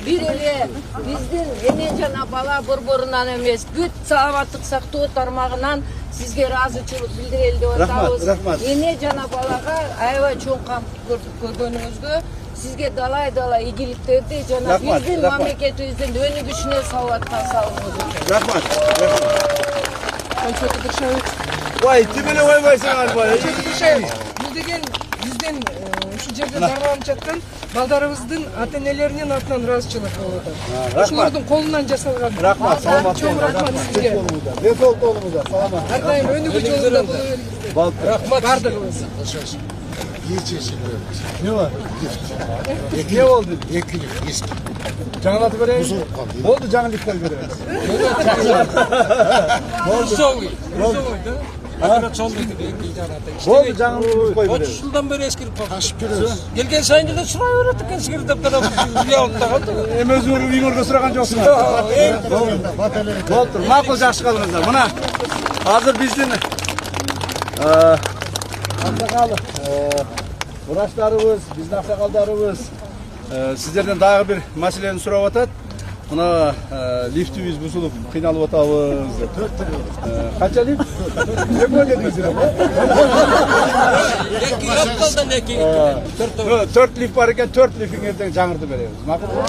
бир эле биздин эне жана бала борборунан эмес, бүт саламаттык сактоо тармагынан сизге ыраазычылык билдирели деп атабыз. Рахмат. Эне жана балага аябай чоң камсыздык көргөнүңүзгө сизге далай ийгиликтерди жана биздин мамлекетибиздин өнүгүшүнө салып аткан салымыңыз үчүн. Рахмат. Кончоты Дыршаевич. Ой, тимеле ойбайсың албай. Бул деген бизден ушул жерде дарыланып жаткан балдарыбыздын ата-энелеринин атынан ыраазычылык болуп атат. Ошолордун колунан жасалган. Рахмат, саламат. Чоң рахмат сизге. Десол толуңузда, саламат. Ар дайым өнүгүү жолунда боло бериңиздер. Рахмат Бардыгыбыз. Не var? Ne oldu? Eski. Жаңылатып берейин. Buzulup kaldı. Oldu жаңылыктар беребиз. Oldu жаңылык кой беребиz. 30 жылдан бeri eskirip kaldı. Taşıp geliyoruz. Gelgen sayınca da şuraya öğrettik eskirip de kadar yağlıkta kaldı. Эми өзүңөр үйүңөргө сураган жоксуңар. Болду, макул жакшы калыңыздар. Мына азыр биздин аксакал врачтарыбыз, биздин аксакалдарыбыз сиздерден дагы бир маселени сурап атат. Мына лифтибиз бузулуп кыйналып атабыз деп. Канча лифт? Экөө дедиңиздер. Eki yapkaldan eki. 4 лифт бар экен, 4 лифтин эртең жаңыртып беребиз. Макулбу?